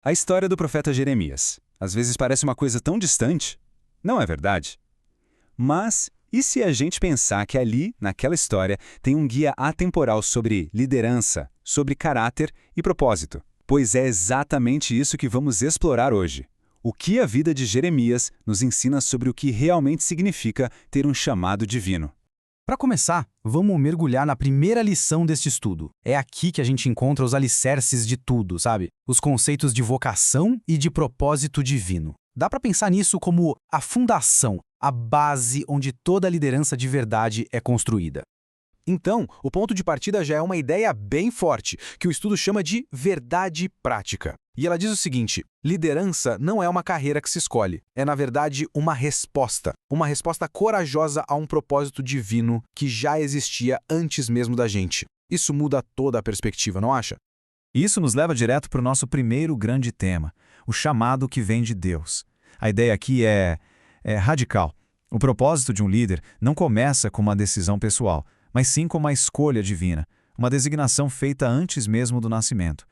A história do profeta Jeremias. Às vezes parece uma coisa tão distante. Não é verdade? Mas e se a gente pensar que ali, naquela história, tem um guia atemporal sobre liderança, sobre caráter e propósito? Pois é exatamente isso que vamos explorar hoje. O que a vida de Jeremias nos ensina sobre o que realmente significa ter um chamado divino. Para começar, vamos mergulhar na primeira lição deste estudo. É aqui que a gente encontra os alicerces de tudo, sabe? Os conceitos de vocação e de propósito divino. Dá para pensar nisso como a fundação, a base onde toda a liderança de verdade é construída. Então, o ponto de partida já é uma ideia bem forte, que o estudo chama de verdade prática. E ela diz o seguinte: liderança não é uma carreira que se escolhe, é na verdade uma resposta corajosa a um propósito divino que já existia antes mesmo da gente. Isso muda toda a perspectiva, não acha? Isso nos leva direto para o nosso primeiro grande tema, o chamado que vem de Deus. A ideia aqui é radical. O propósito de um líder não começa com uma decisão pessoal, mas sim com uma escolha divina, uma designação feita antes mesmo do nascimento.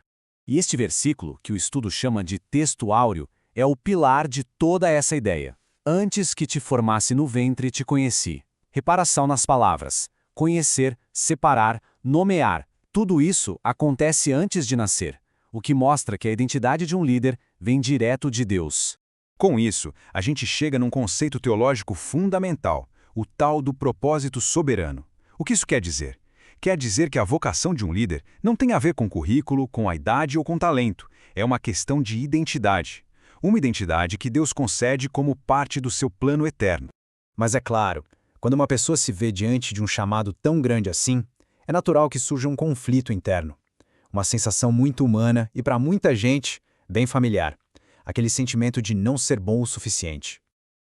E este versículo, que o estudo chama de texto áureo, é o pilar de toda essa ideia. Antes que te formasse no ventre, te conheci. Reparação nas palavras. Conhecer, separar, nomear. Tudo isso acontece antes de nascer, o que mostra que a identidade de um líder vem direto de Deus. Com isso, a gente chega num conceito teológico fundamental, o tal do propósito soberano. O que isso quer dizer? Quer dizer que a vocação de um líder não tem a ver com currículo, com a idade ou com talento. É uma questão de identidade. Uma identidade que Deus concede como parte do seu plano eterno. Mas é claro, quando uma pessoa se vê diante de um chamado tão grande assim, é natural que surja um conflito interno. Uma sensação muito humana e, para muita gente, bem familiar. Aquele sentimento de não ser bom o suficiente.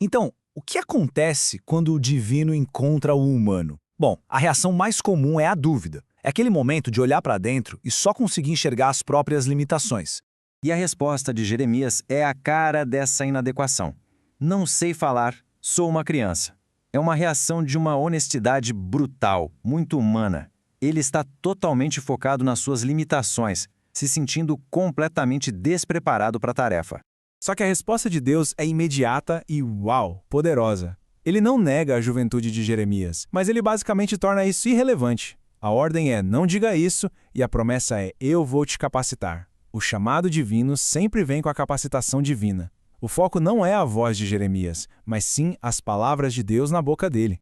Então, o que acontece quando o divino encontra o humano? Bom, a reação mais comum é a dúvida. É aquele momento de olhar para dentro e só conseguir enxergar as próprias limitações. E a resposta de Jeremias é a cara dessa inadequação. Não sei falar, sou uma criança. É uma reação de uma honestidade brutal, muito humana. Ele está totalmente focado nas suas limitações, se sentindo completamente despreparado para a tarefa. Só que a resposta de Deus é imediata e, uau, poderosa. Ele não nega a juventude de Jeremias, mas ele basicamente torna isso irrelevante. A ordem é não diga isso e a promessa é eu vou te capacitar. O chamado divino sempre vem com a capacitação divina. O foco não é a voz de Jeremias, mas sim as palavras de Deus na boca dele.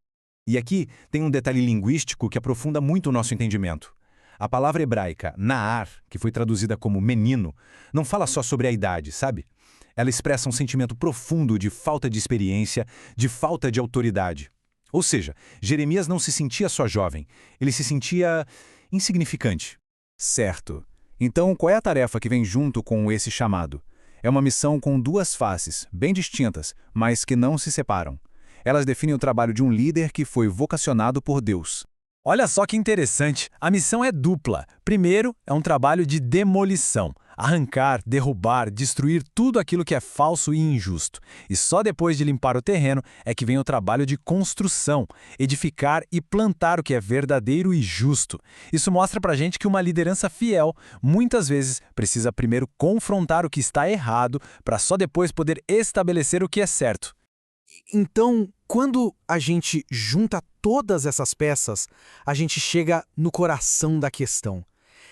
E aqui tem um detalhe linguístico que aprofunda muito o nosso entendimento. A palavra hebraica, naar, que foi traduzida como menino, não fala só sobre a idade, sabe? Ela expressa um sentimento profundo de falta de experiência, de falta de autoridade. Ou seja, Jeremias não se sentia só jovem, ele se sentia insignificante. Certo. Então, qual é a tarefa que vem junto com esse chamado? É uma missão com duas faces, bem distintas, mas que não se separam. Elas definem o trabalho de um líder que foi vocacionado por Deus. Olha só que interessante, a missão é dupla. Primeiro, é um trabalho de demolição. Arrancar, derrubar, destruir tudo aquilo que é falso e injusto. E só depois de limpar o terreno é que vem o trabalho de construção, edificar e plantar o que é verdadeiro e justo. Isso mostra pra gente que uma liderança fiel, muitas vezes, precisa primeiro confrontar o que está errado para só depois poder estabelecer o que é certo. Então, quando a gente junta todas essas peças, a gente chega no coração da questão.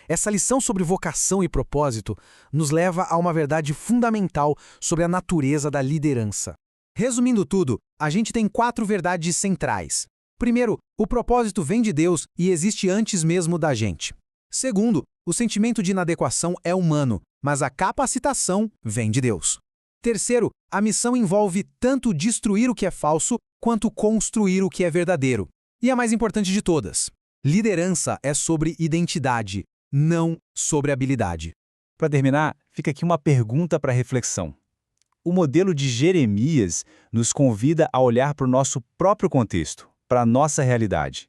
Essa lição sobre vocação e propósito nos leva a uma verdade fundamental sobre a natureza da liderança. Resumindo tudo, a gente tem 4 verdades centrais. Primeiro, o propósito vem de Deus e existe antes mesmo da gente. Segundo, o sentimento de inadequação é humano, mas a capacitação vem de Deus. Terceiro, a missão envolve tanto destruir o que é falso quanto construir o que é verdadeiro. E a mais importante de todas, liderança é sobre identidade, não sobre habilidade. Para terminar, fica aqui uma pergunta para reflexão. O modelo de Jeremias nos convida a olhar para o nosso próprio contexto, para a nossa realidade.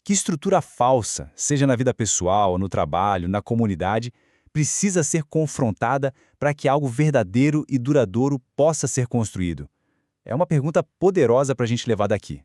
Que estrutura falsa, seja na vida pessoal, no trabalho, na comunidade, precisa ser confrontada para que algo verdadeiro e duradouro possa ser construído? É uma pergunta poderosa para a gente levar daqui.